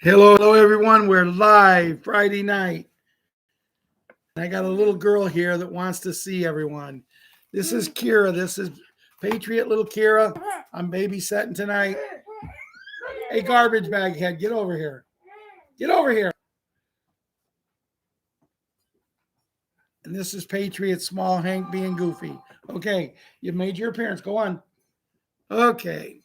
Hello, everyone. We're live Friday night. And I got a little girl here that wants to see everyone. This is Kira. This is Patriot little Kira. I'm babysitting tonight. Hey, garbage bag head, get over here. Get over here. And this is Patriot Small Hank being goofy. Okay, you've made your appearance. Go on. Okay.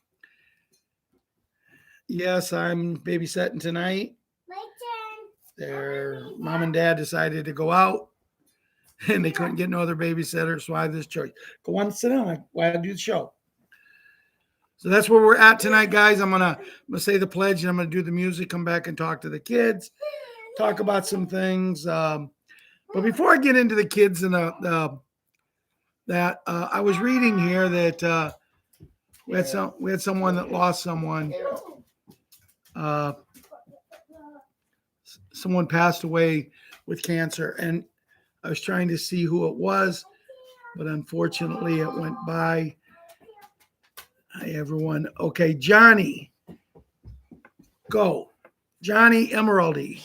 Yes, I'm babysitting tonight. My turn. Their mom and dad decided to go out and they couldn't get no other babysitter, so I had this choice. Go on, sit down while I do the show. So that's where we're at tonight, guys. I'm gonna say the pledge, and I'm gonna do the music. Come back and talk to the kids, talk about some things. But before I get into the kids and I was reading here that we had someone that lost someone. Someone passed away with cancer, and I was trying to see who it was, but unfortunately it went by. Hi, everyone. Okay, Johnny. Go. Johnny Emeraldy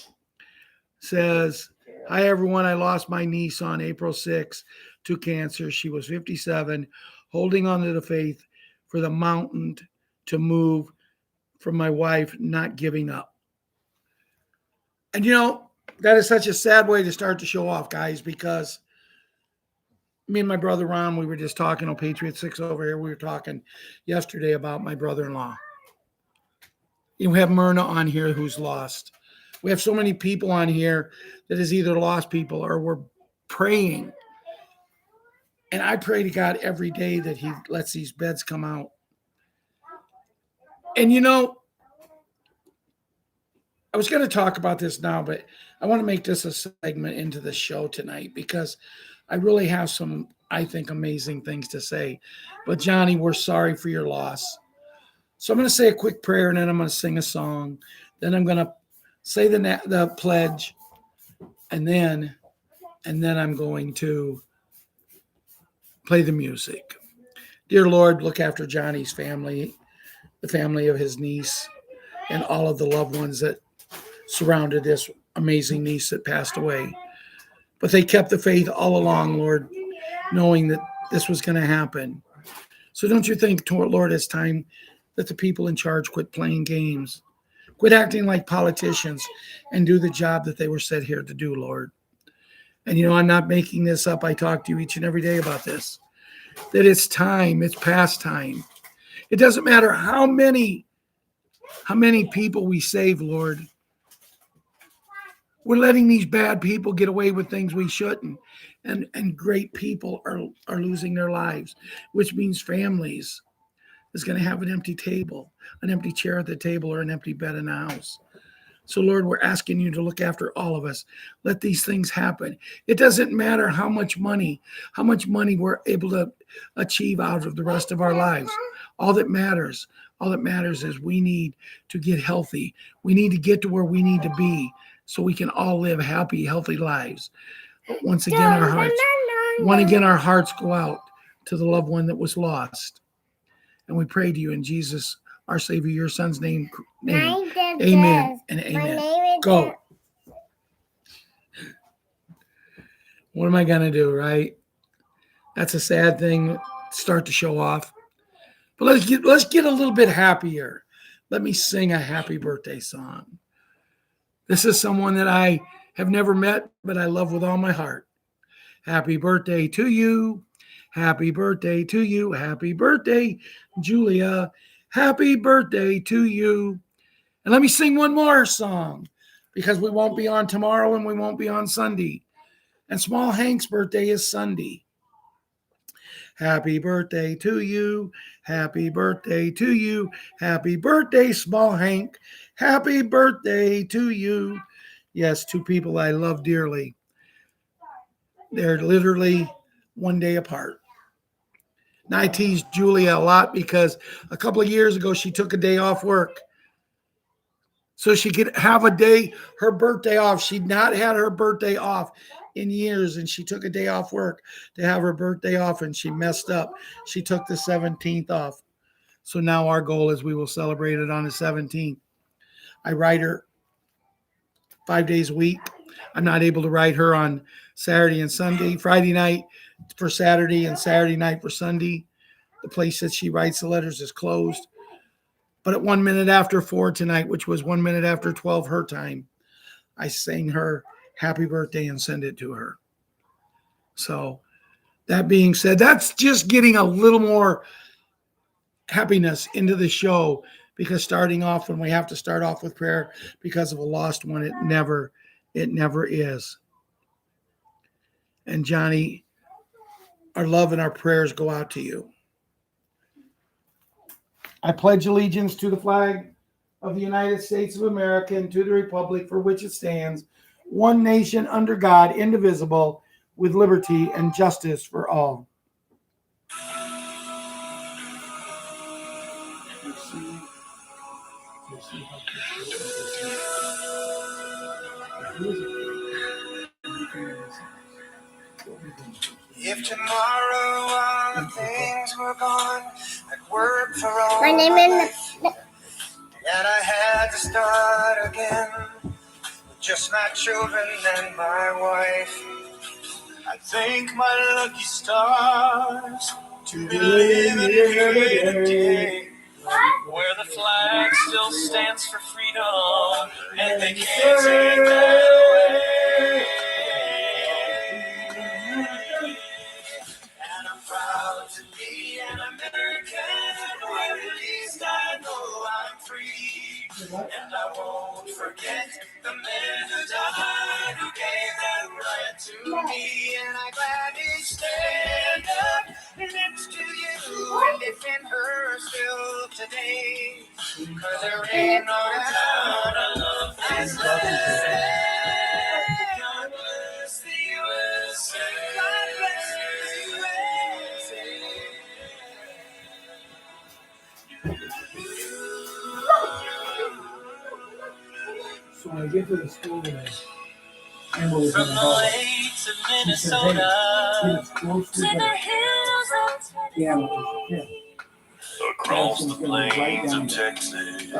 says, hi, everyone. I lost my niece on April 6th to cancer. She was 57, holding on to the faith for the mountain to move, from my wife not giving up. And that is such a sad way to start the show off, guys, because me and my brother Ron, we were just talking on Patriot 6 over here. We were talking yesterday about my brother-in-law. We have Myrna on here who's lost. We have so many people on here that has either lost people or we're praying. And I pray to God every day that he lets these beds come out. And I was going to talk about this now, but I want to make this a segment into the show tonight because I really have some, I think, amazing things to say. But Johnny, we're sorry for your loss. So I'm going to say a quick prayer, and then I'm going to sing a song. Then I'm going to say the pledge, and then I'm going to play the music. Dear Lord, look after Johnny's family, the family of his niece, and all of the loved ones that surrounded this amazing niece that passed away. But they kept the faith all along, Lord, knowing that this was going to happen. So don't you think, Lord, it's time that the people in charge quit playing games, quit acting like politicians, and do the job that they were set here to do, Lord. And I'm not making this up. I talk to you each and every day about this, that it's time, it's past time. It doesn't matter how many people we save, Lord. We're letting these bad people get away with things we shouldn't. And great people are losing their lives, which means families is going to have an empty table, an empty chair at the table, or an empty bed in the house. So, Lord, we're asking you to look after all of us. Let these things happen. It doesn't matter how much money we're able to achieve out of the rest of our lives. All that matters is we need to get healthy. We need to get to where we need to be so we can all live happy, healthy lives. But once again, our hearts go out to the loved one that was lost. And we pray to you in Jesus, our Savior, your Son's name. Amen and amen. Go. What am I going to do, right? That's a sad thing to start the show off. But let's get a little bit happier. Let me sing a happy birthday song. This is someone that I have never met, but I love with all my heart. Happy birthday to you. Happy birthday to you. Happy birthday, Julia. Happy birthday to you. And let me sing one more song because we won't be on tomorrow and we won't be on Sunday. And Small Hank's birthday is Sunday. Happy birthday to you. Happy birthday to you. Happy birthday, Small Hank. Happy birthday to you. Yes, two people I love dearly. They're literally one day apart. Now I tease Julia a lot because a couple of years ago she took a day off work so she could have her birthday off. She'd not had her birthday off in years, and she took a day off work to have her birthday off, and she messed up. She took the 17th off. So now our goal is we will celebrate it on the 17th. I write her 5 days a week. I'm not able to write her on Saturday and Sunday, Friday night for Saturday and Saturday night for Sunday. The place that she writes the letters is closed. But at 1 minute after 4 tonight, which was 1 minute after 12 her time, I sang her happy birthday and send it to her. So that being said, that's just getting a little more happiness into the show, because starting off when we have to start off with prayer because of a lost one, it never is. And Johnny, our love and our prayers go out to you. I pledge allegiance to the flag of the United States of America and to the republic for which it stands, one nation under God, indivisible, with liberty and justice for all. If tomorrow all the things were gone, I'd work for all my life, and I had to start again with just my children and my wife. I thank my lucky stars to be living here today, where the flag still stands for freedom and they can't take that away. And I'm proud to be an American, where at least I know I'm free. And I won't forget the men who died, who gave that right to me. And I gladly stand up next to you and defend her still today. 'Cause there ain't no doubt I love this land. God bless the USA. God bless the USA. So when I get to the school today, From the lakes of Minnesota to the hills of Tennessee, across the plains of Texas,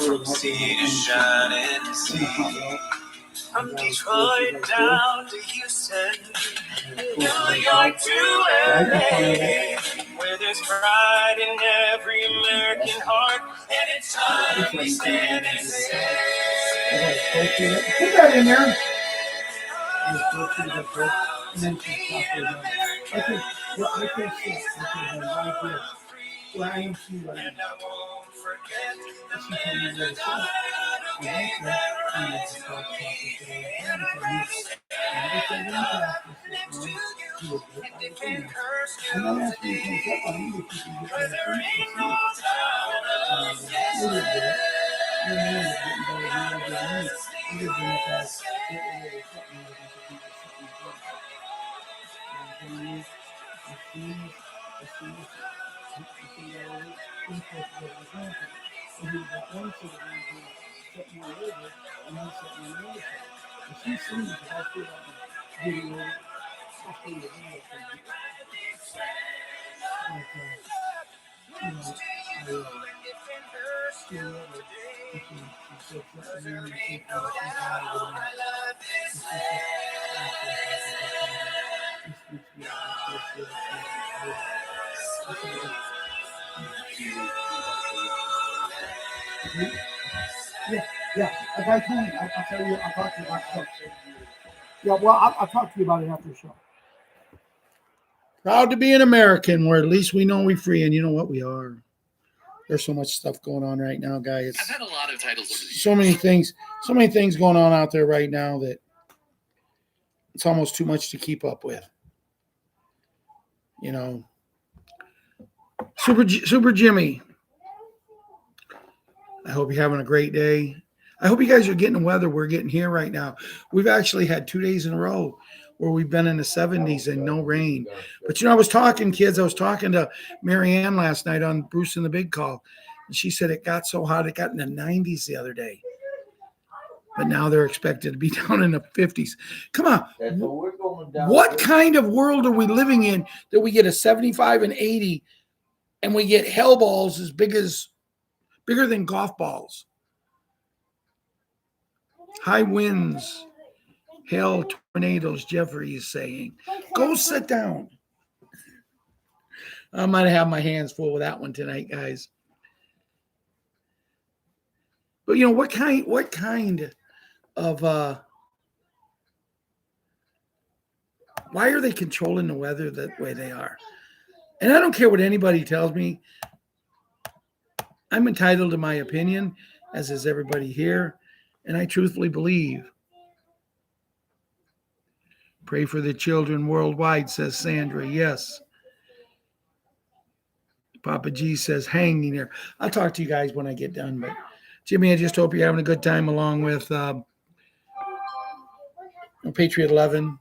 from sea to shining sea, from Detroit down to Houston, New York to LA, where there's pride in every American heart, and it's time we stand and say, put that in there. And then she talked about it. I can't sit. I can't right here. Where I am too right now. She told me where to sit. I went there and I just talked to her. And then after he comes up on me, if you can get that Yeah. Like I told you, I'll tell you. I'll talk to you about it. Yeah, well, I'll talk to you about it after the show. Proud to be an American, where at least we know we're free, and you know what, we are. There's so much stuff going on right now, guys. I've had a lot of titles. So many things going on out there right now that it's almost too much to keep up with. You know, Super Jimmy, I hope you're having a great day. I hope you guys are getting the weather we're getting here right now. We've actually had 2 days in a row where we've been in the 70s and no rain. But, I was talking to Marianne last night on Bruce and the Big Call. And she said it got so hot, it got in the 90s the other day. But now they're expected to be down in the 50s. Come on. What kind of world are we living in that we get a 75 and 80 and we get hell balls bigger than golf balls? High winds, hail, tornadoes, Jeffrey is saying. Go sit down. I might have my hands full with that one tonight, guys. But you know, what kind of why are they controlling the weather that way they are? And I don't care what anybody tells me. I'm entitled to my opinion, as is everybody here, and I truthfully believe. Pray for the children worldwide, says Sandra. Yes. Papa G says, hanging there. I'll talk to you guys when I get done. But Jimmy, I just hope you're having a good time along with Patriot 11.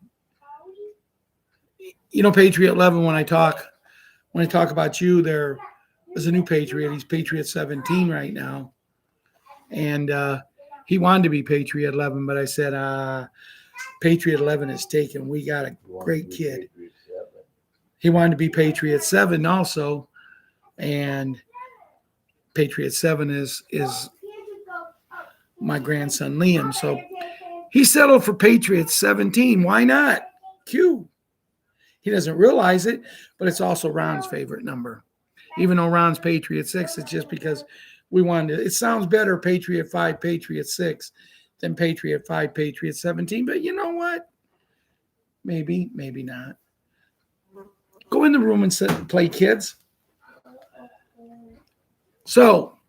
You know, Patriot 11, when I talk about you, there is a new Patriot. He's Patriot 17 right now. And he wanted to be Patriot 11, but I said, Patriot 11 is taken. We got a great kid. He wanted to be Patriot 7 also. And Patriot 7 is my grandson Liam. So he settled for Patriot 17. Why not? Q. He doesn't realize it, but it's also Ron's favorite number. Even though Ron's Patriot 6, it's just because we wanted to. It sounds better, Patriot 5, Patriot 6, than Patriot 5, Patriot 17. But you know what? Maybe, maybe not. Go in the room and sit and play, kids. So,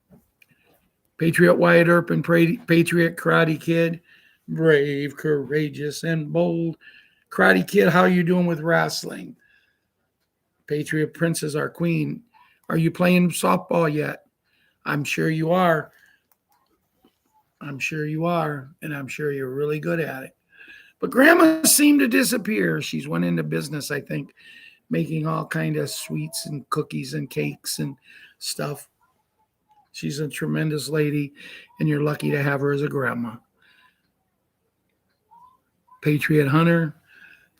Patriot Wyatt Earp and Patriot Karate Kid, brave, courageous, and bold. Karate Kid, how are you doing with wrestling? Patriot Princess, our queen. Are you playing softball yet? I'm sure you are. I'm sure you are, and I'm sure you're really good at it. But Grandma seemed to disappear. She's went into business, I think, making all kind of sweets and cookies and cakes and stuff. She's a tremendous lady, and you're lucky to have her as a grandma. Patriot Hunter,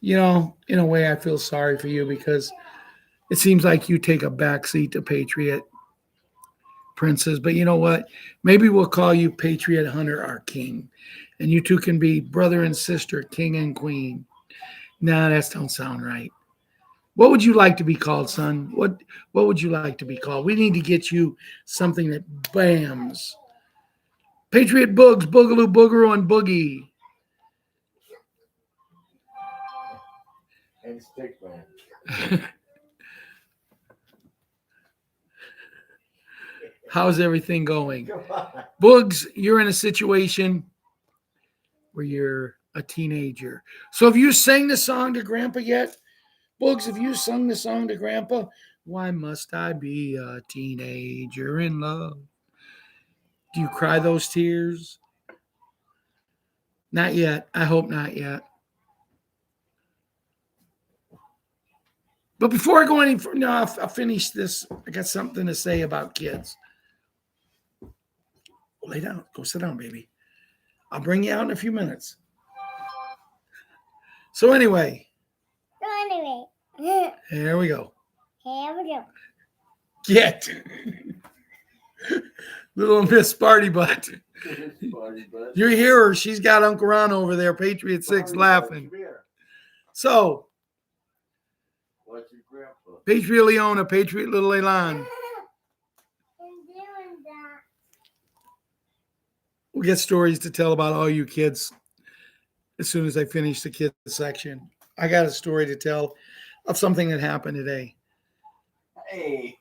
you know, in a way I feel sorry for you because it seems like you take a backseat to Patriot Princess. But you know what? Maybe we'll call you Patriot Hunter, our king. And you two can be brother and sister, king and queen. Nah, that don't sound right. What would you like to be called, son? What would you like to be called? We need to get you something that bams. Patriot Boogs, Boogaloo, Boogaroo, and Boogie. And Stickman. How's everything going? Boogs, you're in a situation where you're a teenager. So have you sang the song to Grandpa yet? Boogs, have you sung the song to Grandpa? Why must I be a teenager in love? Do you cry those tears? Not yet. I hope not yet. But before I go any further, no, I'll finish this. I got something to say about kids. Lay down. Go sit down, baby. I'll bring you out in a few minutes. So anyway. Here we go. Get. Little Miss Sparty Butt. You hear her. She's got Uncle Ron over there, Patriot 6, laughing. So, Patriot Leona, Patriot Little Elan. We'll get stories to tell about all you kids as soon as I finish the kids section. I got a story to tell of something that happened today. Hey.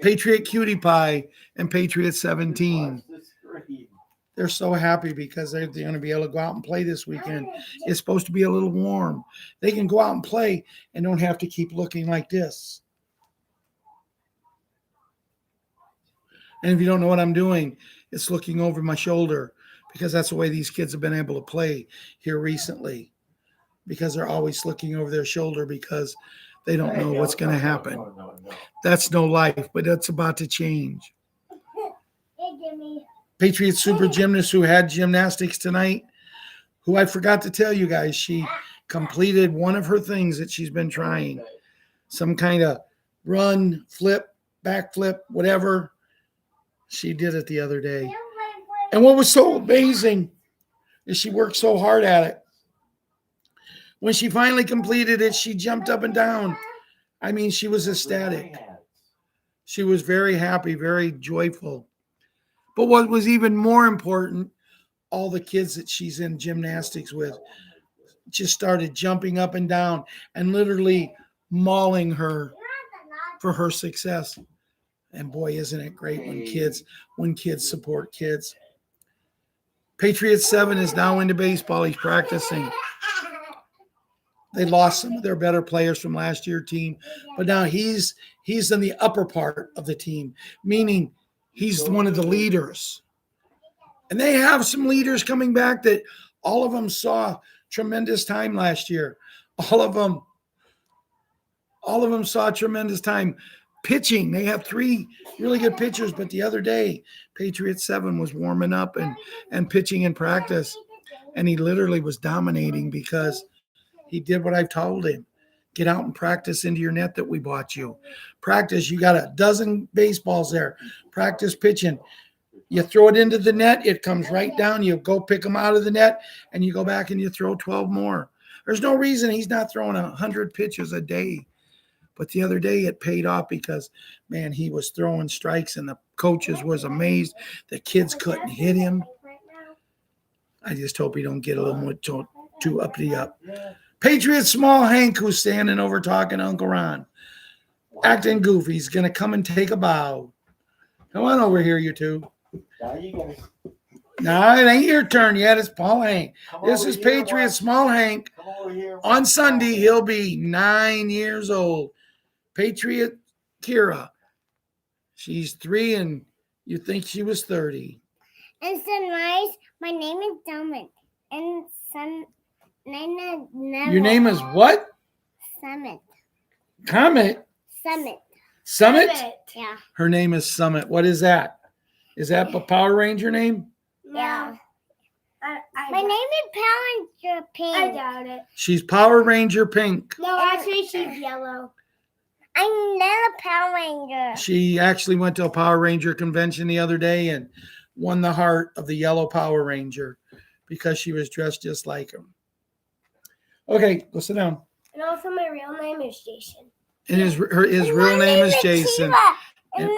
Patriot Cutie Pie and Patriot 17. They're so happy because they're going to be able to go out and play this weekend. It's supposed to be a little warm. They can go out and play and don't have to keep looking like this. And if you don't know what I'm doing, it's looking over my shoulder because that's the way these kids have been able to play here recently, because they're always looking over their shoulder because they don't know what's going to happen. No. That's no life, but that's about to change. Patriot Super Gymnast who had gymnastics tonight, who I forgot to tell you guys, she completed one of her things that she's been trying. Some kind of run, flip, backflip, whatever. She did it the other day. And what was so amazing is she worked so hard at it. When she finally completed it, she jumped up and down. I mean, she was ecstatic. She was very happy, very joyful. But what was even more important, all the kids that she's in gymnastics with just started jumping up and down and literally mauling her for her success. And boy, isn't it great when kids support kids. Patriot 7 is now into baseball. He's practicing. They lost some of their better players from last year's team, but now he's in the upper part of the team, meaning he's one of the leaders. And they have some leaders coming back that all of them saw tremendous time last year. All of them saw tremendous time pitching. They have 3 really good pitchers, but the other day, Patriot 7 was warming up and pitching in practice, and he literally was dominating because he did what I've told him. Get out and practice into your net that we bought you. Practice. You got a dozen baseballs there. Practice pitching. You throw it into the net, it comes right down. You go pick them out of the net, and you go back and you throw 12 more. There's no reason he's not throwing 100 pitches a day. But the other day it paid off because, man, he was throwing strikes, and the coaches was amazed. The kids couldn't hit him. I just hope he don't get a little more too uppity up. Patriot Small Hank, who's standing over talking to Uncle Ron, acting goofy. He's going to come and take a bow. Come on over here, you two. No, it ain't your turn yet. It's Paul Hank. This is Patriot Small Hank. On Sunday, he'll be 9 years old. Patriot Kira. She's 3, and you think she was 30. And so nice. My name is Dominic. And your name is what? Summit. Comet? Summit. Summit? Yeah. Her name is Summit. What is that? Is that a Power Ranger name? Yeah. My name is Power Ranger Pink. I doubt it. She's Power Ranger Pink. No, actually, she's yellow. I'm not a Power Ranger. She actually went to a Power Ranger convention the other day and won the heart of the yellow Power Ranger because she was dressed just like him. Okay, go sit down. And also, my real name is Jason. And his real name is Jason. And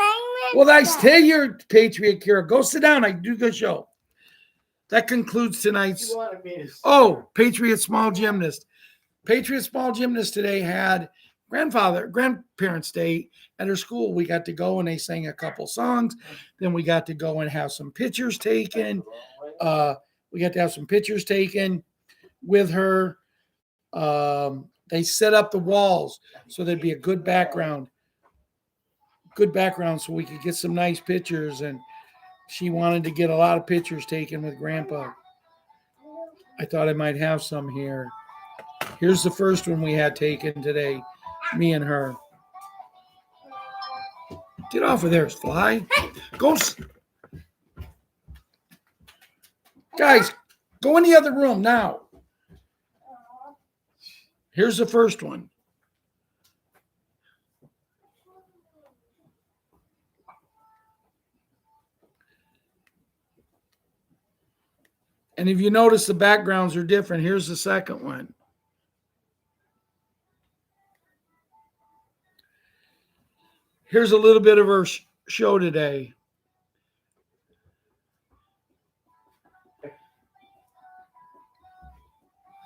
Well, that's tell your Patriot Kira. Go sit down. I do the show. That concludes tonight's. Oh, Patriot Small Gymnast. Patriot Small Gymnast today had grandparents' day at her school. We got to go and they sang a couple songs. Then we got to go and have some pictures taken. We got to have some pictures taken with her. They set up the walls so there'd be a good background so we could get some nice pictures. And she wanted to get a lot of pictures taken with Grandpa. I thought I might have some here. Here's the first one we had taken today, me and her. Get off of there, Fly. Go. Guys, go in the other room now. Here's the first one. And if you notice, the backgrounds are different. Here's the second one. Here's a little bit of her show today.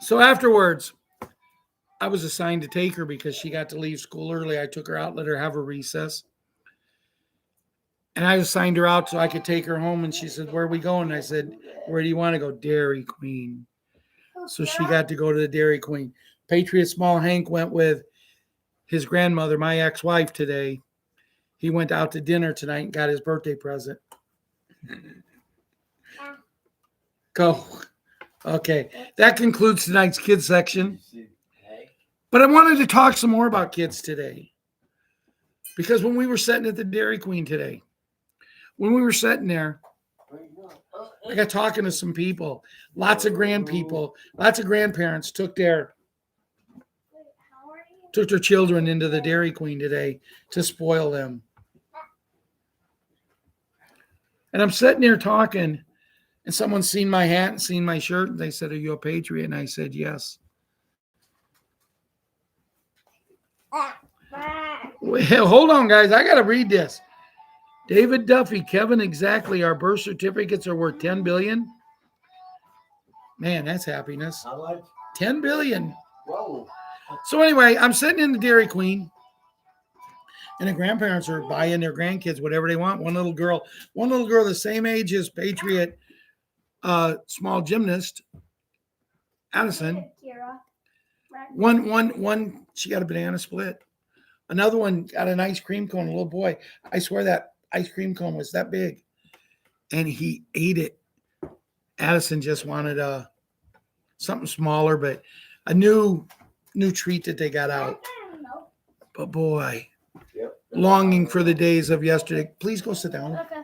So afterwards, I was assigned to take her because she got to leave school early. I took her out, let her have a recess. And I assigned her out so I could take her home. And she said, "Where are we going?" I said, "Where do you want to go?" Dairy Queen. So she got to go to the Dairy Queen. Patriot Small Hank went with his grandmother, my ex-wife, today. He went out to dinner tonight and got his birthday present. Go. Okay. That concludes tonight's kids section. But I wanted to talk some more about kids today. Because when we were sitting at the Dairy Queen today, when we were sitting there, I got talking to some people, lots of grandparents took their children into the Dairy Queen today to spoil them. And I'm sitting there talking, And someone seen my hat and seen my shirt, and they said, "Are you a patriot?" And I said, "Yes." Well, hold on, guys. I got to read this. David Duffy, Kevin, exactly. Our birth certificates are worth $10 billion. Man, that's happiness. How much? $10 billion. Whoa. So anyway, I'm sitting in the Dairy Queen, and the grandparents are buying their grandkids whatever they want. One little girl the same age as Patriot, small gymnast, Addison. Kira. One, she got a banana split. Another one got an ice cream cone, a little boy. I swear that ice cream cone was that big. And he ate it. Addison just wanted something smaller, but a new treat that they got out. But boy, longing for the days of yesterday. Please go sit down. Okay.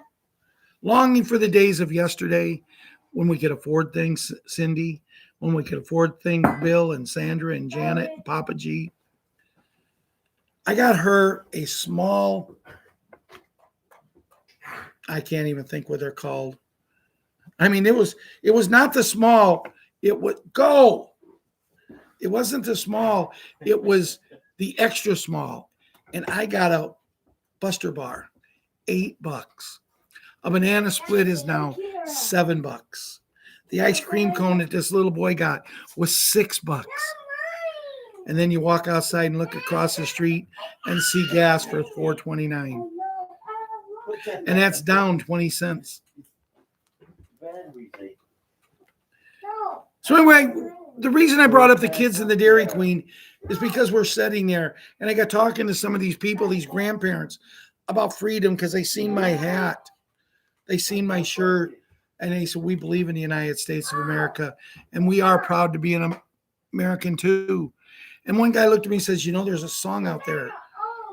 Longing for the days of yesterday when we could afford things, Cindy, when we could afford things, Bill and Sandra and Janet and Papa G. I got her a small, I can't even think what they're called. I mean, it was not the small, it would go. It wasn't the small, it was the extra small. And I got a Buster bar, $8. A banana split is now $7. The ice cream cone that this little boy got was $6. And then you walk outside and look across the street and see gas for $4.29. And that's down 20 cents. So anyway, the reason I brought up the kids in the Dairy Queen is because we're sitting there and I got talking to some of these people, these grandparents, about freedom because they seen my hat, they seen my shirt, and they said, we believe in the United States of America and we are proud to be an American too. And one guy looked at me and says, there's a song out there,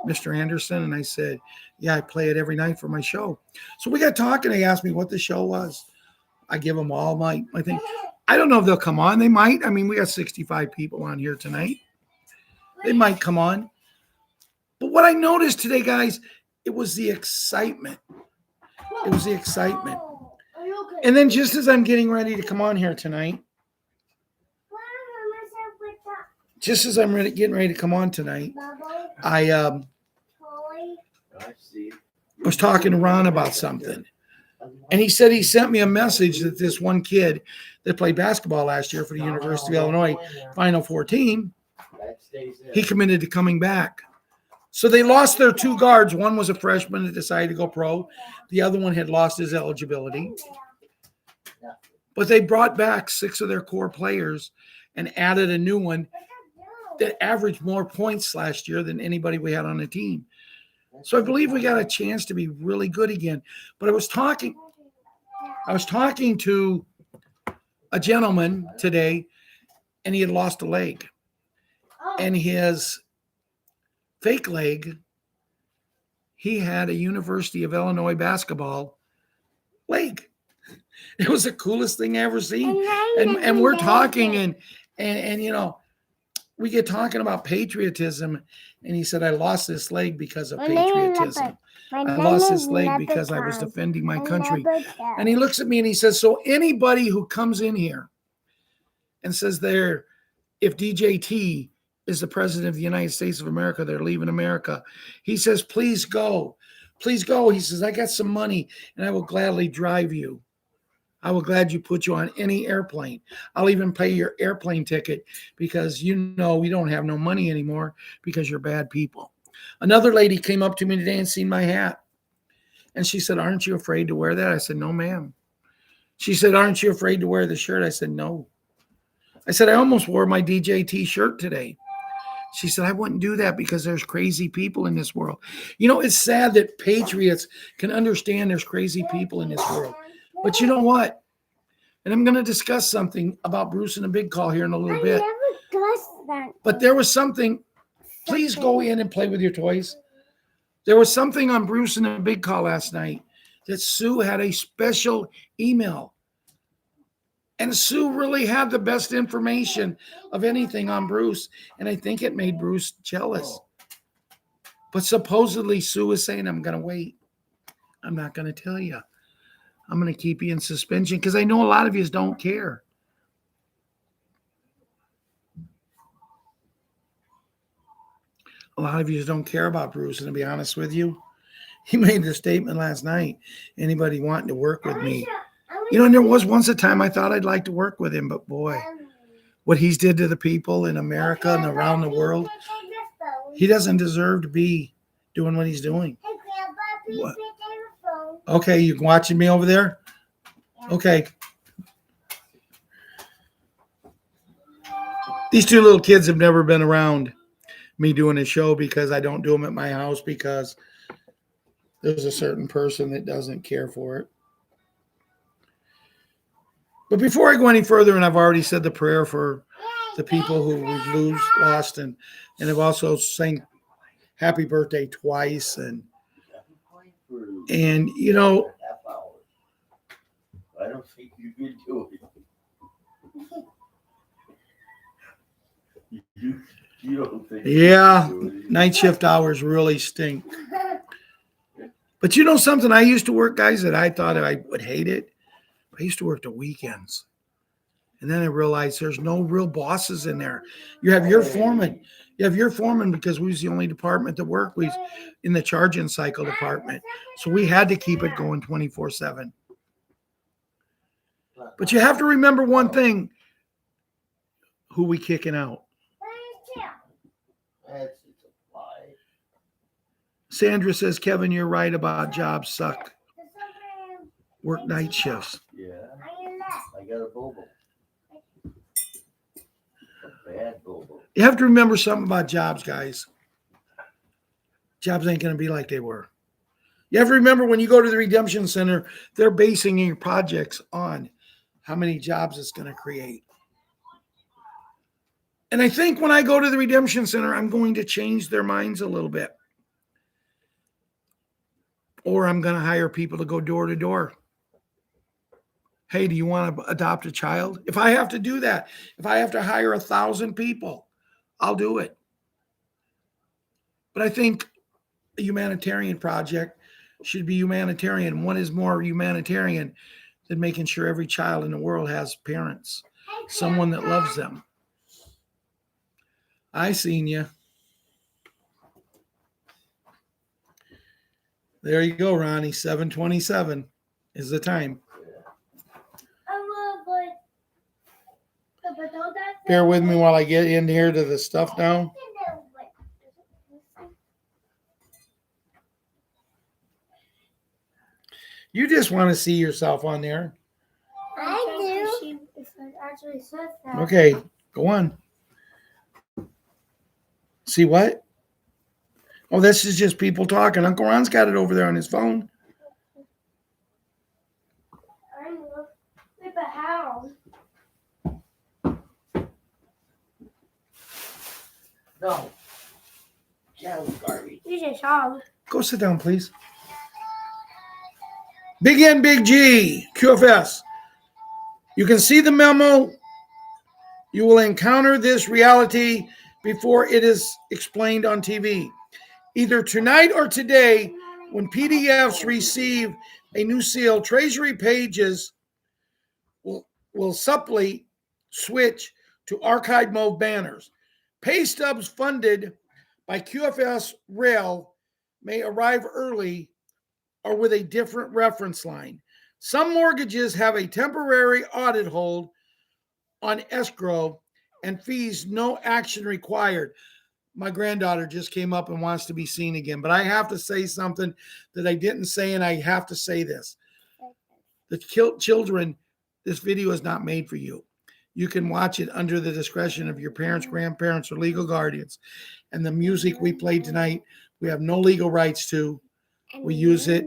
Mr. Anderson. And I said, yeah, I play it every night for my show. So we got talking. They asked me what the show was. I give them all my thing. I don't know if they'll come on. They might. I mean, we got 65 people on here tonight. They might come on. But what I noticed today, guys, it was the excitement. It was the excitement. And then just as I'm getting ready to come on here tonight, getting ready to come on tonight, I was talking to Ron about something. And he said he sent me a message that this one kid that played basketball last year for the University of Illinois Final Four team, he committed to coming back. So they lost their two guards. One was a freshman that decided to go pro. The other one had lost his eligibility. But they brought back 6 of their core players and added a new one that averaged more points last year than anybody we had on the team. So I believe we got a chance to be really good again. But I was talking to a gentleman today, and he had lost a leg. And his fake leg, he had a University of Illinois basketball leg. It was the coolest thing I ever seen. And we're talking and we get talking about patriotism, and he said, I lost this leg because of patriotism. I lost this leg because I was defending my country. And he looks at me and he says, so anybody who comes in here and says if DJT is the president of the United States of America, they're leaving America. He says, please go. Please go. He says, I got some money and I will gladly drive you. I will gladly put you on any airplane. I'll even pay your airplane ticket because we don't have no money anymore because you're bad people. Another lady came up to me today and seen my hat. And she said, aren't you afraid to wear that? I said, no, ma'am. She said, aren't you afraid to wear the shirt? I said, no. I said, I almost wore my DJT shirt today. She said, I wouldn't do that because there's crazy people in this world. It's sad that patriots can understand there's crazy people in this world. But you know what? And I'm going to discuss something about Bruce and a big call here in a little bit. But there was something. Please go in and play with your toys. There was something on Bruce and a big call last night that Sue had a special email. And Sue really had the best information of anything on Bruce. And I think it made Bruce jealous. But supposedly Sue is saying, I'm going to wait. I'm not going to tell you. I'm going to keep you in suspension because I know a lot of you don't care. A lot of you don't care about Bruce, and to be honest with you, he made the statement last night, anybody wanting to work with me. You know, and there was once a time I thought I'd like to work with him, but boy, what he's did to the people in America and around the world, he doesn't deserve to be doing what he's doing. What? Okay, you watching me over there? Okay. These two little kids have never been around me doing a show because I don't do them at my house because there's a certain person that doesn't care for it. But before I go any further, and I've already said the prayer for the people who we've lost, and I've also sang happy birthday twice, and you know, half hour. I don't think you can do it. You don't think yeah, you can do it. night shift hours really stink. But you know something? I used to work, guys, that I thought I would hate it. I used to work the weekends. And then I realized there's no real bosses in there. You have your foreman. You have your foreman because we was the only department that worked. We was in the charging cycle department. So we had to keep it going 24/7. But you have to remember one thing. Who we kicking out? That's a lie. Sandra says, Kevin, you're right about jobs suck. Work night shifts. Yeah. I got a bobo. A bad bobo. You have to remember something about jobs, guys. Jobs ain't going to be like they were. You have to remember when you go to the Redemption Center, they're basing your projects on how many jobs it's going to create. And I think when I go to the Redemption Center, I'm going to change their minds a little bit. Or I'm going to hire people to go door to door. Hey, do you want to adopt a child? If I have to do that, if I have to hire 1,000 people, I'll do it. But I think a humanitarian project should be humanitarian. What is more humanitarian than making sure every child in the world has parents, someone that loves them? I seen you. There you go, Ronnie. 7:27 is the time. Bear with me while I get in here to the stuff now. You just want to see yourself on there. I do. If it actually says that. Okay, go on. See what? Oh, this is just people talking. Uncle Ron's got it over there on his phone. I know. But how? No. Yeah, garbage. You just saw. Go sit down, please. Big N, Big G, QFS. You can see the memo. You will encounter this reality before it is explained on TV. Either tonight or today, when PDFs receive a new seal, Treasury pages will subtly switch to archive mode banners. Pay stubs funded by QFS Rail may arrive early or with a different reference line. Some mortgages have a temporary audit hold on escrow and fees, no action required. My granddaughter just came up and wants to be seen again, but I have to say something that I didn't say, and I have to say this. The children, this video is not made for you. You can watch it under the discretion of your parents, grandparents, or legal guardians. And the music we played tonight, we have no legal rights to. We use it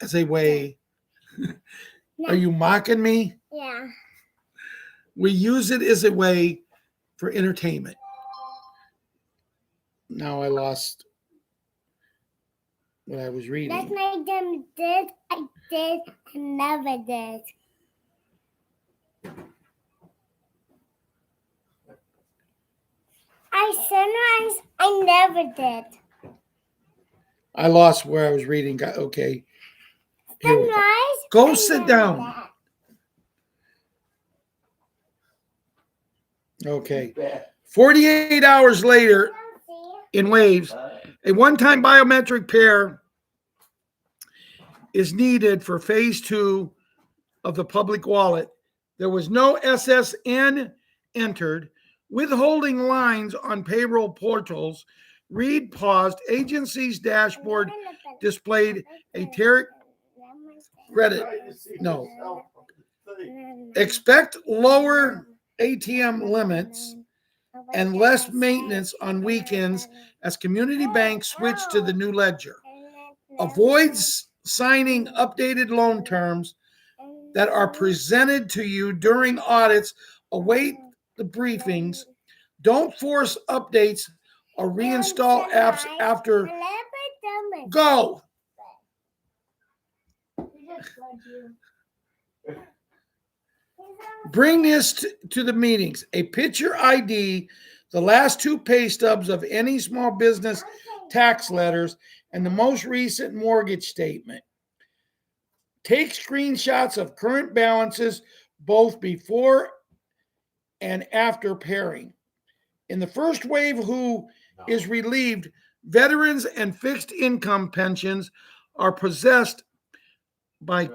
as a way. Are you mocking me? Yeah. We use it as a way for entertainment. Now I lost what I was reading. That's my them did. I did. I never did. I never did. I lost where I was reading. Okay. Here we go. Go sit down. Okay. 48 hours later, in waves, a one-time biometric pair is needed for phase 2 of the public wallet. There was no SSN entered. Withholding lines on payroll portals. Read paused. Agency's dashboard displayed a credit. No. Expect lower ATM limits and less maintenance on weekends as community banks switch to the new ledger. Avoids signing updated loan terms that are presented to you during audits. Await the briefings. Don't force updates or reinstall apps after. Go. Bring this to the meetings. A picture ID, the last 2 pay stubs of any small business tax letters, and the most recent mortgage statement. Take screenshots of current balances both before and after pairing. In the first wave, who is relieved, veterans and fixed income pensions are possessed by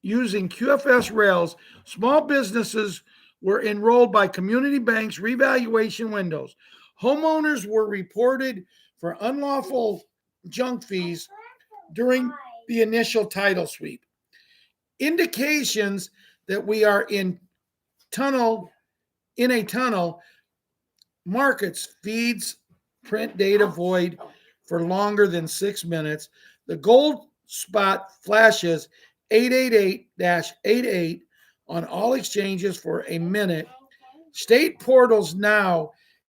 using QFS rails. Small businesses were enrolled by community banks' revaluation windows. Homeowners were reported for unlawful junk fees during the initial title sweep. Indications that we are in a tunnel. Markets feeds print data void for longer than 6 minutes. The gold spot flashes 888-88 on all exchanges for a minute. State portals now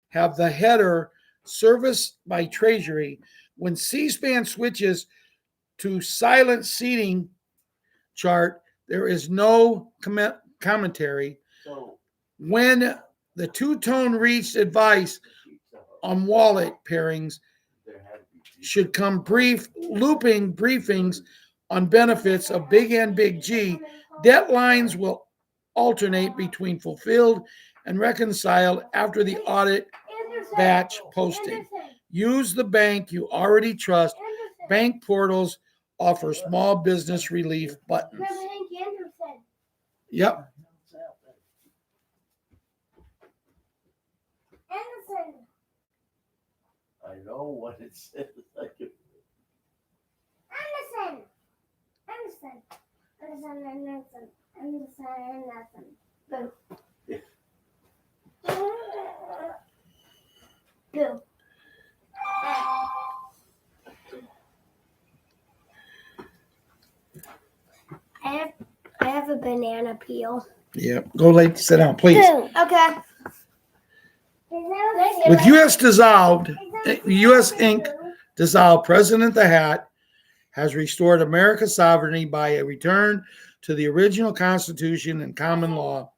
have the header serviced by Treasury. When C-SPAN switches to silent seating chart, there is no commentary. When the two-tone reached advice on wallet pairings should come looping briefings on benefits of Big N, Big G. Debt lines will alternate between fulfilled and reconciled after the audit batch posting. Use the bank you already trust. Bank portals offer small business relief buttons. Yep. I know what it says. Go. Go. I have a banana peel. Yep. Go late. Sit down, please. Okay. With U.S. Inc. dissolved, President the Hat has restored America's sovereignty by a return to the original Constitution and common law.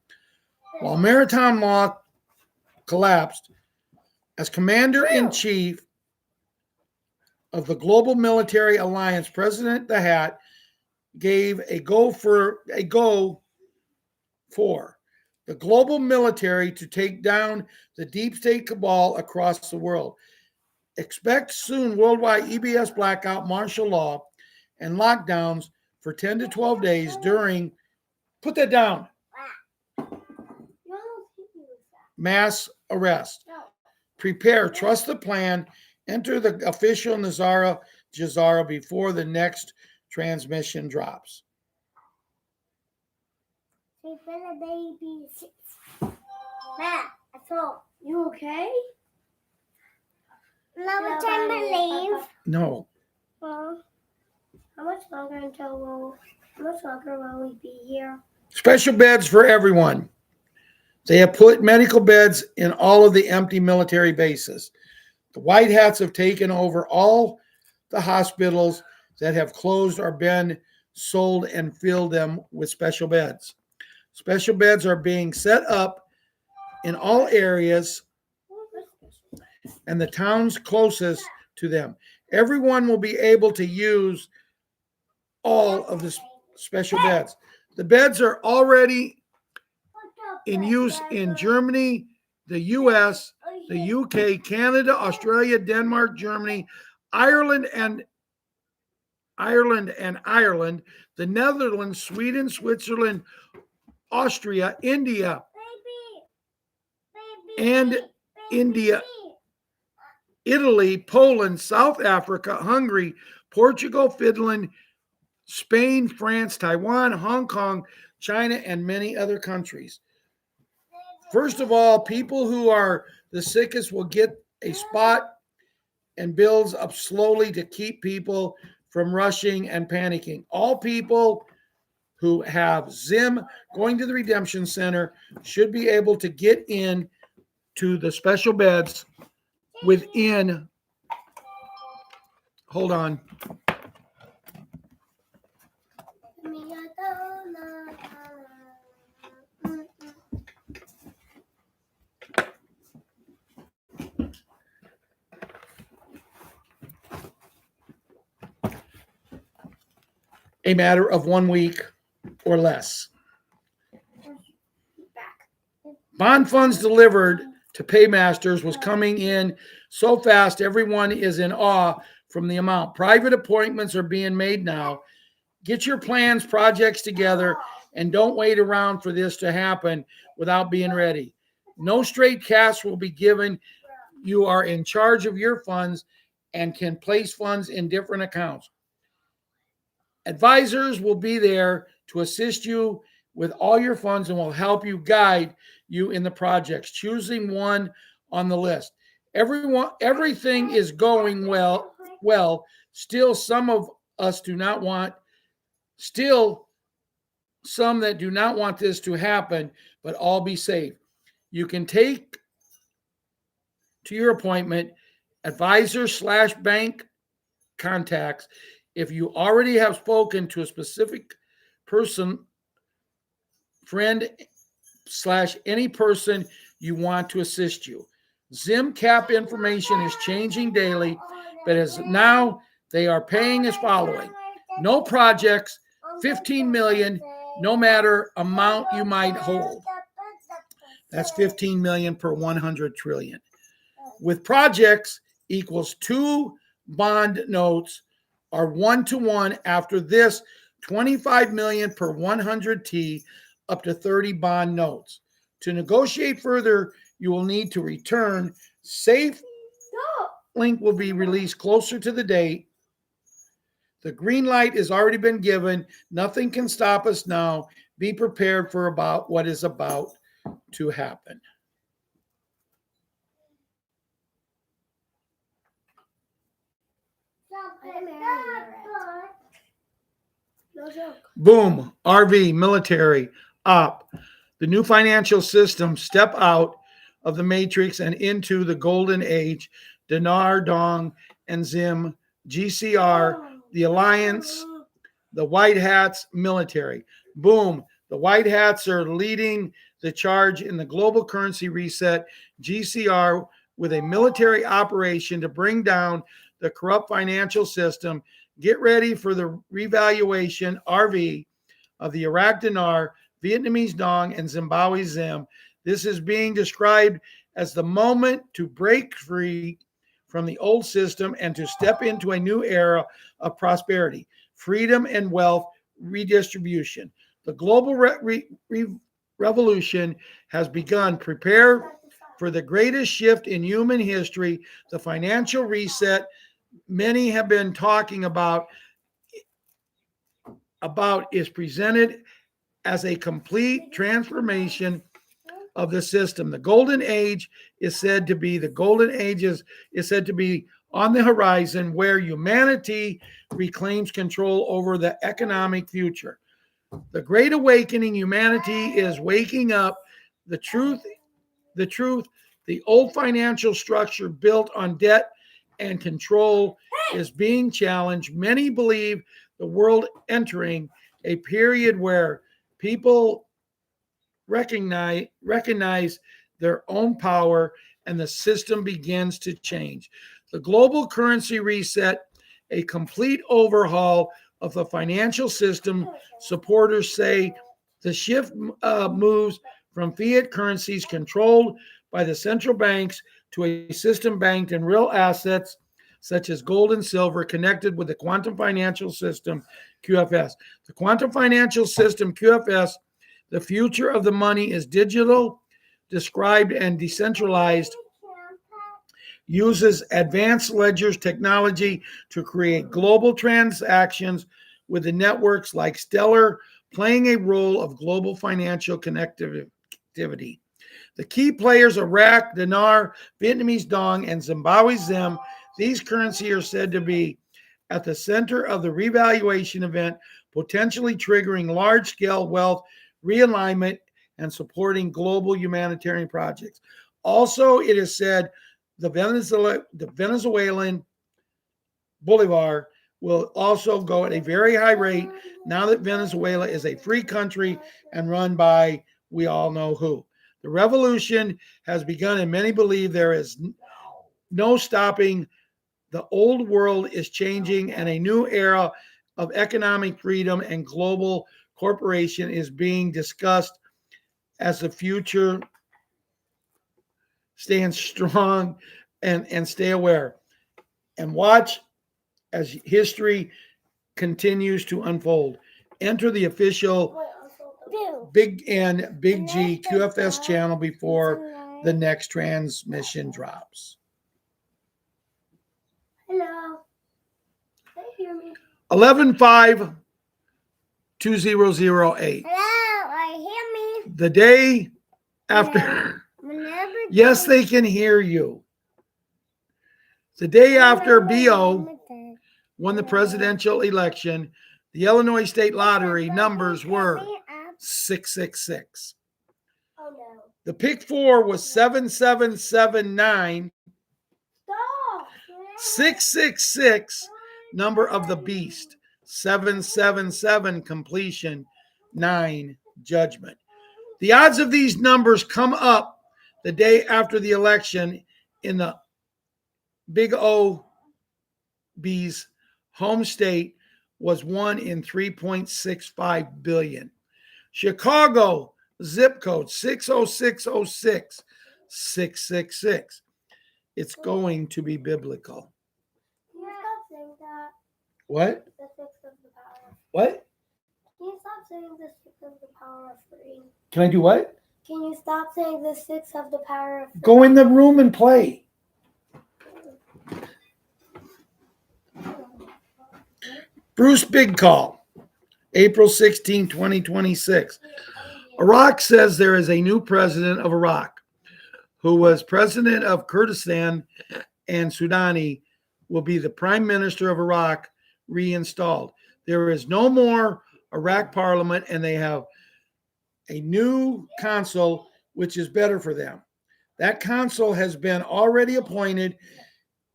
While maritime law collapsed, as Commander-in-Chief of the Global Military Alliance, President the Hat gave a go for the global military to take down the deep state cabal across the world. Expect soon worldwide EBS blackout, martial law, and lockdowns for 10 to 12 days during, put that down, mass arrest. Prepare, trust the plan, enter the official Jazara before the next transmission drops. Baby. Matt, I thought you okay? No time to leave. No. Well, how much longer will we be here? Special beds for everyone. They have put medical beds in all of the empty military bases. The White Hats have taken over all the hospitals that have closed or been sold and filled them with special beds. Special beds are being set up in all areas and the towns closest to them. Everyone will be able to use all of the special beds. The beds are already in use in Germany, the US, the UK, Canada, Australia, Denmark, Germany, Ireland, the Netherlands, Sweden, Switzerland, Austria, India, and India, Italy, Poland, South Africa, Hungary, Portugal, Finland, Spain, France, Taiwan, Hong Kong, China, and many other countries. First of all, people who are the sickest will get a spot and builds up slowly to keep people from rushing and panicking. All people who have Zim going to the Redemption Center should be able to get in to the special beds within, hold on, a matter of 1 week or less. Bond funds delivered to paymasters was coming in so fast, everyone is in awe from the amount. Private appointments are being made now. Get your plans, projects together, and don't wait around for this to happen without being ready. No straight cash will be given. You are in charge of your funds and can place funds in different accounts. Advisors will be there to assist you with all your funds and will help you guide you in the projects, choosing one on the list. Everything is going well. Still some that do not want this to happen, but all be safe. You can take to your appointment advisor/bank contacts if you already have spoken to a specific person, friend/any person you want to assist you. Zim cap information is changing daily, but as now they are paying as following. No projects, 15 million, no matter amount you might hold. That's 15 million per 100 trillion. With projects equals 2 bond notes are 1-to-1 after this 25 million per 100 T up to 30 bond notes. To negotiate further, you will need to return. Safe link will be released closer to the date. The green light has already been given. Nothing can stop us now. Be prepared for what is about to happen. No joke. Boom, RV, military, op. The new financial system step out of the matrix and into the golden age. Dinar, Dong, and Zim, GCR, the alliance, the white hats, military. Boom, the white hats are leading the charge in the global currency reset, GCR, with a military operation to bring down the corrupt financial system. Get ready for the revaluation, RV, of the Iraq dinar, Vietnamese dong, and Zimbabwe zim. This is being described as the moment to break free from the old system and to step into a new era of prosperity, freedom, and wealth redistribution. The global revolution has begun. Prepare for the greatest shift in human history, the financial reset many have been talking about is presented as a complete transformation of the system. The golden age is said to be on the horizon, where humanity reclaims control over the economic future. The great awakening, humanity is waking up. The truth, the old financial structure built on debt and control is being challenged. Many believe the world entering a period where people recognize their own power and the system begins to change. The global currency reset, a complete overhaul of the financial system. Supporters say the shift moves from fiat currencies controlled by the central banks to a system banked in real assets such as gold and silver connected with the quantum financial system, QFS. The quantum financial system, QFS, the future of the money is digital, described, and decentralized, uses advanced ledgers technology to create global transactions with the networks like Stellar playing a role of global financial connectivity. The key players are Iraq, Dinar, Vietnamese Dong, and Zimbabwe Zim. These currencies are said to be at the center of the revaluation event, potentially triggering large-scale wealth realignment and supporting global humanitarian projects. Also, it is said the Venezuelan Bolivar will also go at a very high rate now that Venezuela is a free country and run by we all know who. The revolution has begun, and many believe there is no stopping. The old world is changing, and a new era of economic freedom and global cooperation is being discussed as the future. Stand strong and stay aware. And watch as history continues to unfold. Enter the official Big N, Big G QFS channel before the next transmission drops. Hello. Can you hear me? 11/5/2008. Hello, I hear me. The day after. Yes, they can hear you. The day after BO won the presidential election, the Illinois State Lottery numbers were 666. Oh no. The pick four was 7779. Stop. 666, number of the beast. 777, completion. 9, judgment. The odds of these numbers come up the day after the election in the Big OB's home state was 1 in 3.65 billion. Chicago, zip code 60606, 666. It's going to be biblical. Can you stop saying that? What? The six of the power. What? Can you stop saying the six of the power of three? Can I do what? Can you stop saying the six of the power of three? Go in the room and play. Bruce Big Call, April 16, 2026. Iraq says there is a new president of Iraq who was president of Kurdistan and Sudani will be the prime minister of Iraq reinstalled. There is no more Iraq parliament and they have a new consul, which is better for them. That consul has been already appointed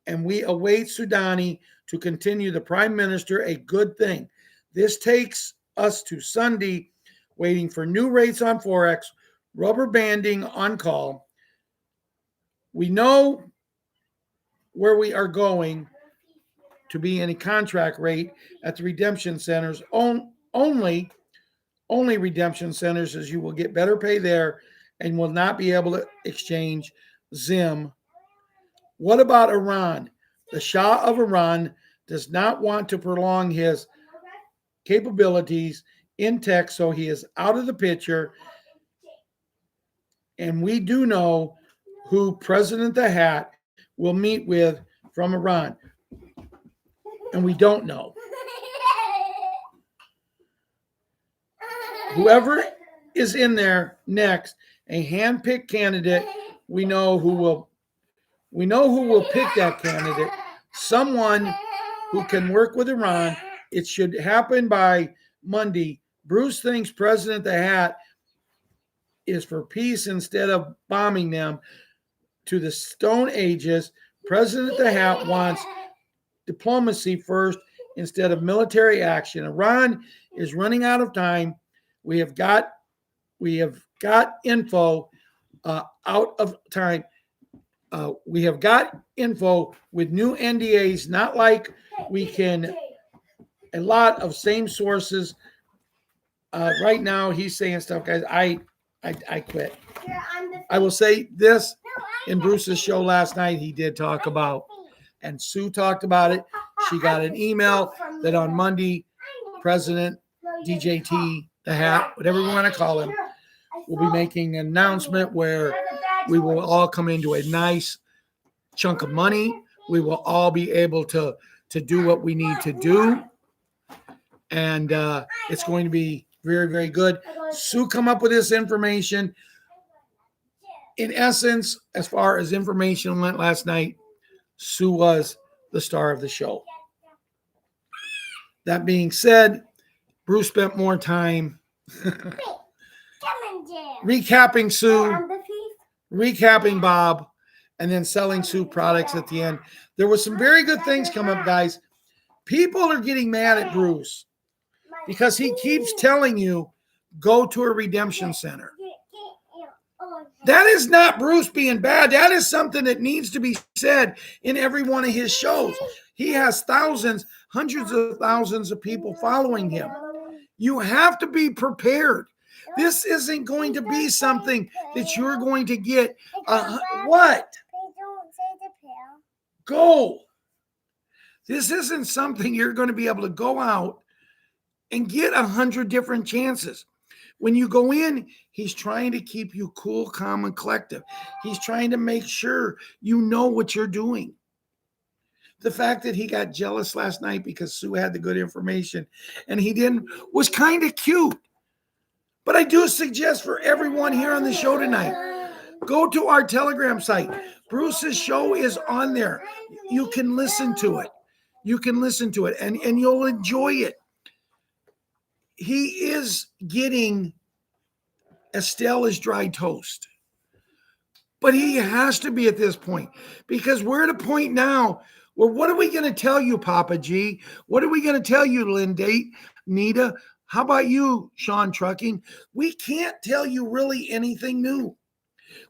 and we await Sudani to continue the prime minister, a good thing. This takes us to Sunday, waiting for new rates on Forex, rubber banding on call. We know where we are going to be in a contract rate at the redemption centers. Only redemption centers, as you will get better pay there and will not be able to exchange Zim. What about Iran? The Shah of Iran does not want to prolong his capabilities in tech, so he is out of the picture. And we do know who President the Hat will meet with from Iran. And we don't know. Whoever is in there next, a hand-picked candidate, we know who will pick that candidate. Someone who can work with Iran. It should happen by Monday. Bruce thinks President the Hat is for peace instead of bombing them to the Stone Ages. President the Hat wants diplomacy first instead of military action. Iran is running out of time. We have got info out of time. We have got info with new NDAs, not like we can a lot of same sources. Right now, he's saying stuff, guys. I quit. I will say this: in Bruce's show last night, he did talk about, and Sue talked about it. She got an email that on Monday, President DJT, the hat, whatever we want to call him, will be making an announcement where we will all come into a nice chunk of money. We will all be able to do what we need to do. And it's going to be very, very good. Sue come up with this information. In essence, as far as information went last night, Sue was the star of the show. That being said, Bruce spent more time recapping Sue, recapping Bob, and then selling Sue products at the end. There was some very good things come up, guys. People are getting mad at Bruce because he keeps telling you, go to a redemption center. That is not Bruce being bad. That is something that needs to be said in every one of his shows. He has thousands, hundreds of thousands of people following him. You have to be prepared. This isn't going to be something that you're going to get. What? Go. This isn't something you're going to be able to go out and get 100 different chances. When you go in, he's trying to keep you cool, calm, and collective. He's trying to make sure you know what you're doing. The fact that he got jealous last night because Sue had the good information and he didn't was kind of cute. But I do suggest for everyone here on the show tonight, go to our Telegram site. Bruce's show is on there. You can listen to it. You can listen to it and you'll enjoy it. He is getting Estelle as dry toast. But he has to be at this point because we're at a point now where what are we going to tell you, Papa G? What are we going to tell you, Linda, Nita? How about you, Sean Trucking? We can't tell you really anything new.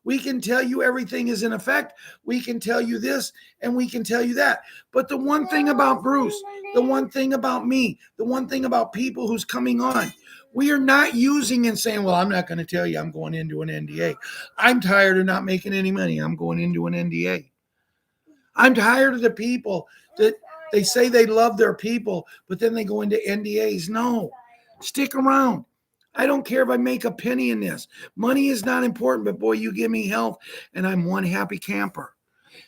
We can tell you everything is in effect. We can tell you this and we can tell you that. But the one thing about Bruce, the one thing about me, the one thing about people who's coming on, we are not using and saying, well, I'm not going to tell you I'm going into an NDA. I'm tired of not making any money. I'm going into an NDA. I'm tired of the people that they say they love their people, but then they go into NDAs. No, stick around. I don't care if I make a penny in this. Money is not important, but boy, you give me health and I'm one happy camper.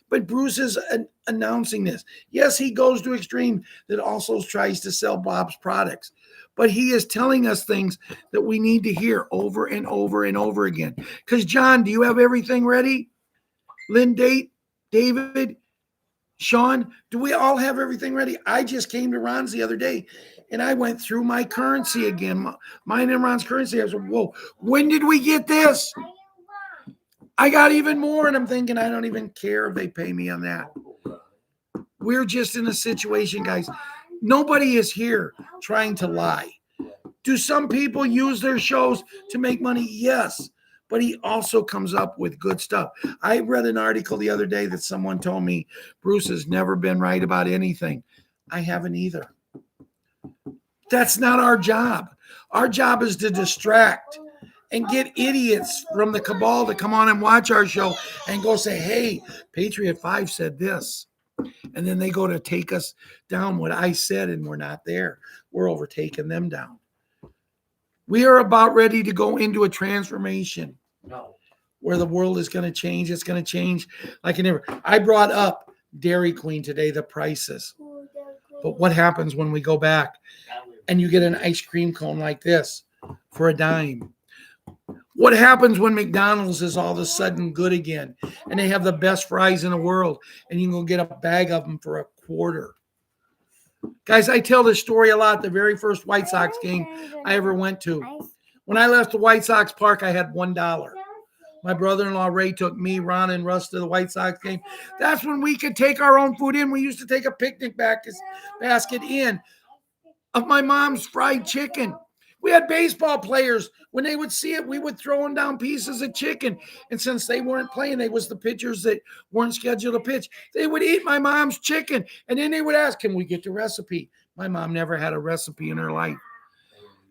But Bruce is announcing this. Yes, he goes to extreme that also tries to sell Bob's products. But he is telling us things that we need to hear over and over and over again. Because, John, do you have everything ready? Lynn, David, Sean, do we all have everything ready? I just came to Ron's the other day, and I went through my currency again, mine and Ron's currency. I was like, whoa, when did we get this? I got even more, and I'm thinking I don't even care if they pay me on that. We're just in a situation, guys. Nobody is here trying to lie. Do some people use their shows to make money? Yes. But he also comes up with good stuff. I read an article the other day that someone told me Bruce has never been right about anything. I haven't either. That's not our job. Our job is to distract and get idiots from the cabal to come on and watch our show and go say, hey, Patriot 5 said this. And then they go to take us down what I said, and we're not there. We're overtaking them down. We are about ready to go into a transformation where the world is going to change. It's going to change like it never. I brought up Dairy Queen today, the prices. But what happens when we go back and you get an ice cream cone like this for a dime? What happens when McDonald's is all of a sudden good again and they have the best fries in the world and you can go get a bag of them for $0.25? Guys, I tell this story a lot. The very first White Sox game I ever went to. When I left the White Sox park, I had $1. My brother-in-law Ray took me, Ron, and Russ to the White Sox game. That's when we could take our own food in. We used to take a picnic basket in of my mom's fried chicken. We had baseball players. When they would see it, we would throw them down pieces of chicken. And since they weren't playing, they was the pitchers that weren't scheduled to pitch. They would eat my mom's chicken. And then they would ask, can we get the recipe? My mom never had a recipe in her life.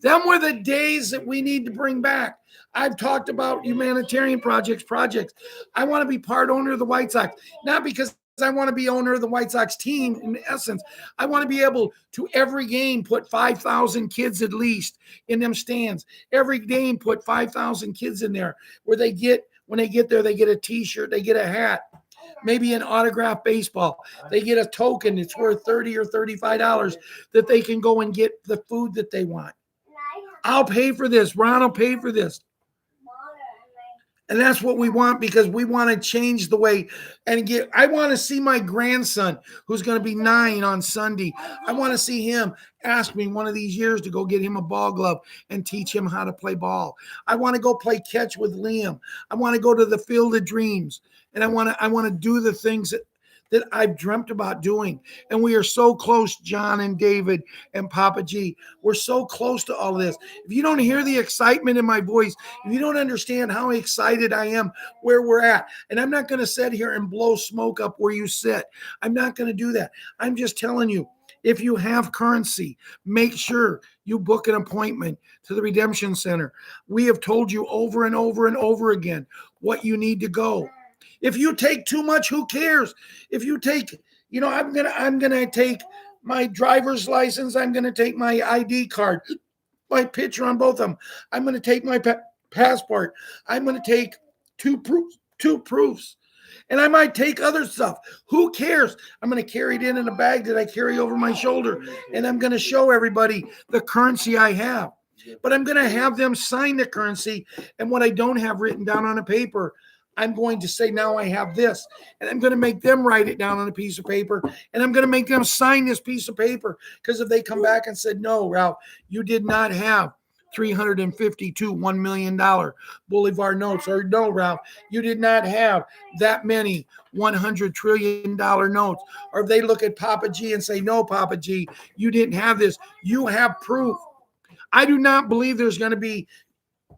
Them were the days that we need to bring back. I've talked about humanitarian projects. I want to be part owner of the White Sox, not because I want to be owner of the White Sox team. In essence, I want to be able to every game put 5,000 kids at least in them stands. Every game put 5,000 kids in there where when they get there, they get a T-shirt, they get a hat, maybe an autographed baseball. They get a token. It's worth $30 or $35 that they can go and get the food that they want. I'll pay for this. Ron will pay for this. And that's what we want, because we want to change the way I want to see my grandson, who's going to be 9 on Sunday. I want to see him ask me one of these years to go get him a ball glove and teach him how to play ball. I want to go play catch with Liam. I want to go to the Field of Dreams, and I want to do the things that I've dreamt about doing. And we are so close, John and David and Papa G. We're so close to all of this. If you don't hear the excitement in my voice, if you don't understand how excited I am where we're at, and I'm not going to sit here and blow smoke up where you sit. I'm not going to do that. I'm just telling you, if you have currency, make sure you book an appointment to the Redemption Center. We have told you over and over and over again what you need to go. If you take too much, who cares? If you take, I'm gonna take my driver's license. I'm gonna take my ID card, my picture on both of them. I'm gonna take my passport. I'm gonna take two proofs, and I might take other stuff. Who cares? I'm gonna carry it in a bag that I carry over my shoulder, and I'm gonna show everybody the currency I have. But I'm gonna have them sign the currency, and what I don't have written down on a paper, I'm going to say, now I have this, and I'm going to make them write it down on a piece of paper, and I'm going to make them sign this piece of paper, because if they come back and said, no, Ralph, you did not have $352 $1 million Boulevard notes, or no, Ralph, you did not have that many $100 trillion notes, or if they look at Papa G and say, no, Papa G, you didn't have this, you have proof. I do not believe there's going to be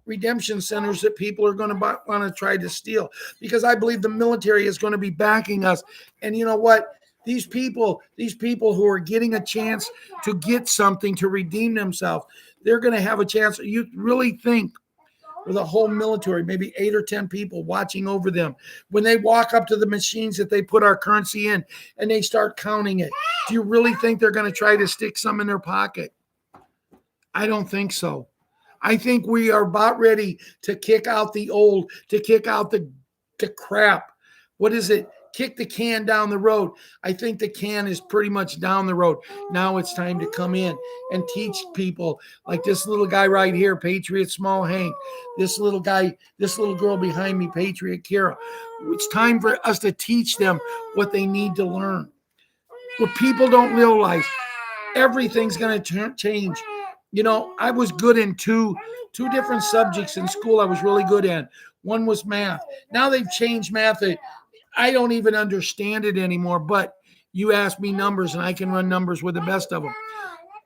redemption centers that people are going to want to try to steal, because I believe the military is going to be backing us. And you know what? These people who are getting a chance to get something to redeem themselves, they're going to have a chance. You really think with a whole military, maybe 8 or 10 people watching over them, when they walk up to the machines that they put our currency in and they start counting it, do you really think they're going to try to stick some in their pocket? I don't think so. I think we are about ready to kick out the old, to kick out the crap. What is it? Kick the can down the road. I think the can is pretty much down the road. Now it's time to come in and teach people, like this little guy right here, Patriot Small Hank, this little guy, this little girl behind me, Patriot Kara. It's time for us to teach them what they need to learn. What people don't realize, everything's going to change. I was good in two different subjects in school. I was really good in. One was math. Now they've changed math. I don't even understand it anymore, but you ask me numbers and I can run numbers with the best of them.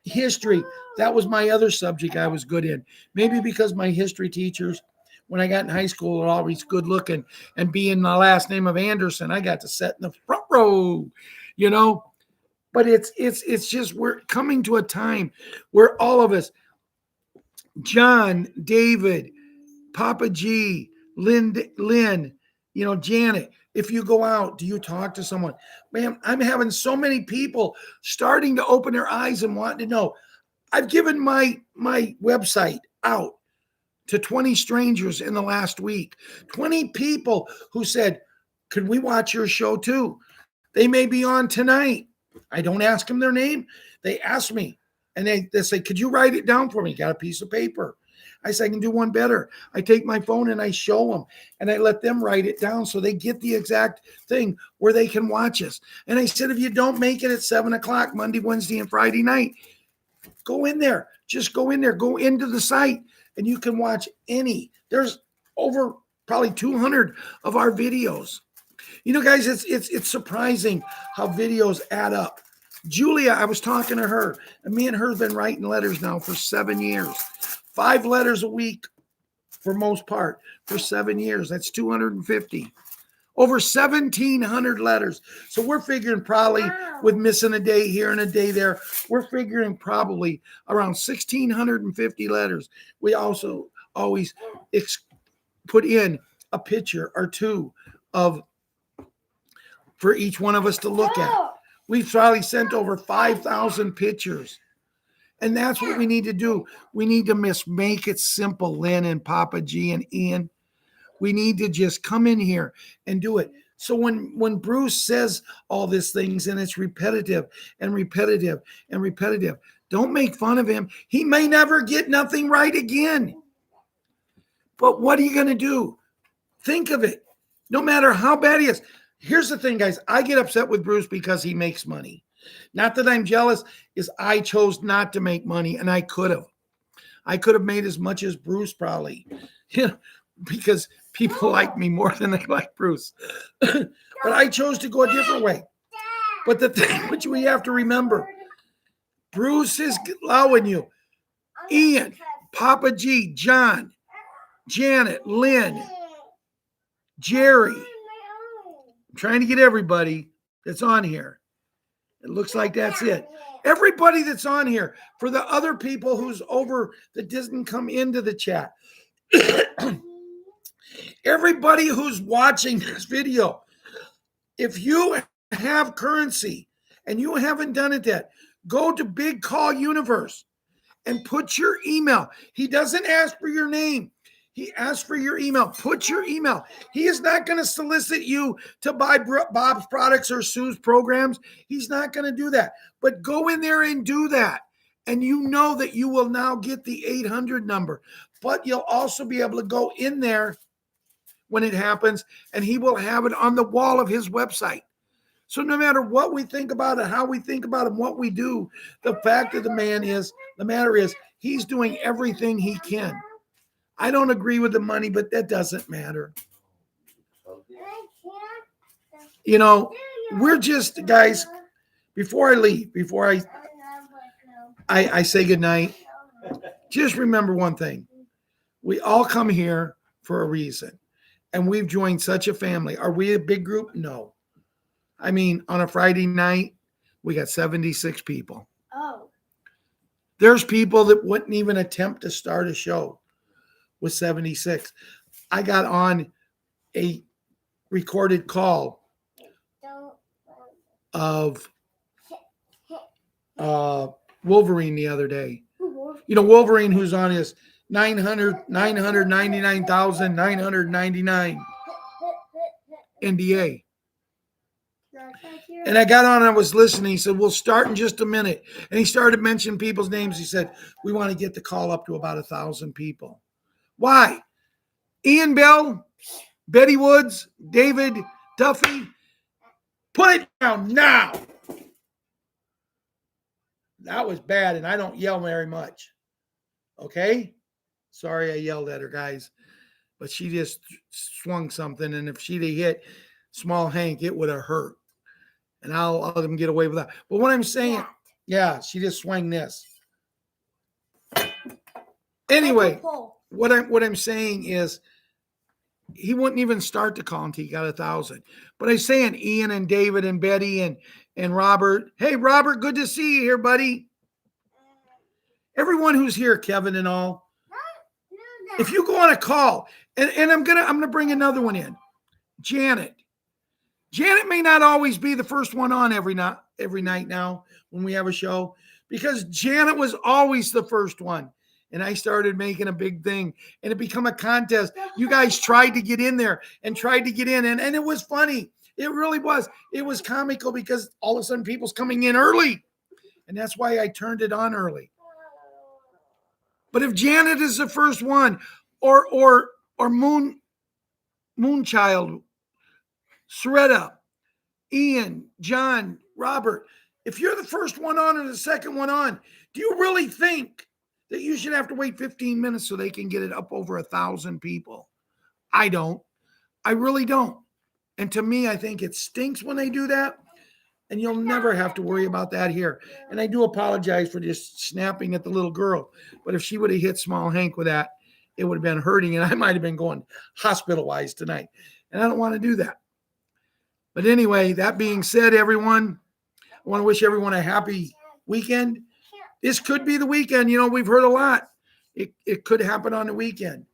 History, that was my other subject I was good in. Maybe because my history teachers, when I got in high school, were always good looking, and being the last name of Anderson, I got to sit in the front row, But it's just, we're coming to a time where all of us, John, David, Papa G, Lynn, Janet, if you go out, do you talk to someone? Man, I'm having so many people starting to open their eyes and wanting to know. I've given my website out to 20 strangers in the last week. 20 people who said, could we watch your show too? They may be on tonight. I don't ask them their name. They ask me, and they say, could you write it down for me? Got a piece of paper. I say, I can do one better. I take my phone and I show them, and I let them write it down so they get the exact thing where they can watch us. And I said, if you don't make it at 7:00 Monday, Wednesday, and Friday night, go in there. Just go in there. Go into the site, and you can watch any. There's over probably 200 of our videos. Guys, it's surprising how videos add up. Julia, I was talking to her, and me and her have been writing letters now for 7 years. 5 letters a week for most part for 7 years. That's 250. Over 1,700 letters. So we're figuring probably with missing a day here and a day there, we're figuring probably around 1,650 letters. We also always put in a picture or two of for each one of us to look at. We've probably sent over 5,000 pictures. And that's what we need to do. We need to make it simple, Lynn and Papa G and Ian. We need to just come in here and do it. So when Bruce says all these things and it's repetitive and repetitive and repetitive, don't make fun of him. He may never get nothing right again. But what are you going to do? Think of it. No matter how bad he is. Here's the thing, guys. I get upset with Bruce because he makes money. Not that I'm jealous, is I chose not to make money, and I could have. I could have made as much as Bruce probably. Yeah, because people like me more than they like Bruce. But I chose to go a different way. But the thing which we have to remember, Bruce is allowing you. Ian, Papa G, John, Janet, Lynn, Jerry. I'm trying to get everybody that's on here. It looks like that's it. Everybody that's on here, for the other people who's over that doesn't come into the chat. Everybody who's watching this video, if you have currency and you haven't done it yet, go to Big Call Universe and put your email. He doesn't ask for your name. He asks for your email. Put your email. He is not going to solicit you to buy Bob's products or Sue's programs. He's not going to do that. But go in there and do that. And you know that you will now get the 800 number. But you'll also be able to go in there when it happens, and he will have it on the wall of his website. So no matter what we think about it, how we think about it, what we do, the fact of the matter is he's doing everything he can. I don't agree with the money, but that doesn't matter. You know, we're just, guys, before I leave, before I say goodnight, just remember one thing. We all come here for a reason, and we've joined such a family. Are we a big group? No. I mean, on a Friday night, we got 76 people. Oh. There's people that wouldn't even attempt to start a show with 76. I got on a recorded call of Wolverine the other day. You know, Wolverine, who's on his 999,999 NDA. And I got on and I was listening. He said, we'll start in just a minute. And he started mentioning people's names. He said, we want to get the call up to about 1,000 people. Why? Ian Bell, Betty Woods, David Duffy, put it down now. That was bad, and I don't yell very much. Okay? Sorry I yelled at her, guys. But she just swung something, and if she'd have hit Small Hank, it would have hurt. And I'll let them get away with that. But what I'm saying, yeah, she just swung this. Anyway, what I'm saying is he wouldn't even start the call until he got 1,000. But I'm saying Ian and David and Betty and Robert. Hey, Robert, good to see you here, buddy. Everyone who's here, Kevin and all. If you go on a call, and I'm gonna bring another one in, Janet. Janet may not always be the first one on every night now when we have a show, because Janet was always the first one. And I started making a big thing, and it became a contest. You guys tried to get in there and tried to get in, and it was funny. It really was. It was comical because all of a sudden people's coming in early, and that's why I turned it on early. But if Janet is the first one, or Moonchild, Soretta, Ian, John, Robert, if you're the first one on or the second one on, do you really think that you should have to wait 15 minutes so they can get it up over 1,000 people? I don't. I really don't. And to me, I think it stinks when they do that. And you'll never have to worry about that here. And I do apologize for just snapping at the little girl. But if she would have hit Small Hank with that, it would have been hurting. And I might have been going hospitalized tonight. And I don't want to do that. But anyway, that being said, everyone, I want to wish everyone a happy weekend. This could be the weekend. You know, we've heard a lot. It could happen on the weekend.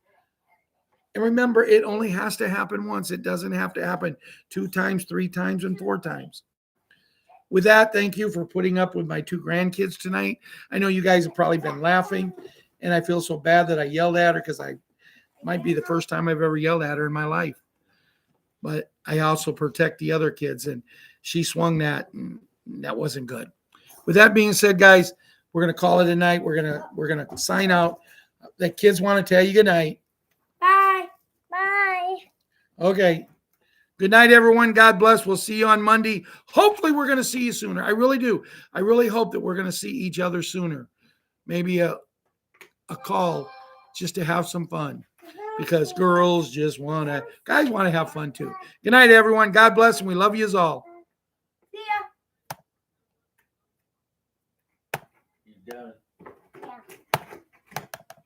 And remember, it only has to happen once. It doesn't have to happen 2 times, 3 times, and 4 times. With that, thank you for putting up with my 2 grandkids tonight. I know you guys have probably been laughing, and I feel so bad that I yelled at her because I might be the first time I've ever yelled at her in my life. But I also protect the other kids, and she swung that, and that wasn't good. With that being said, guys, we're gonna call it a night. We're gonna sign out. The kids want to tell you good night. Bye. Bye. Okay. Good night, everyone. God bless. We'll see you on Monday. Hopefully, we're gonna see you sooner. I really do. I really hope that we're gonna see each other sooner. Maybe a call just to have some fun. Because girls just guys want to have fun too. Good night, everyone. God bless, and we love you all.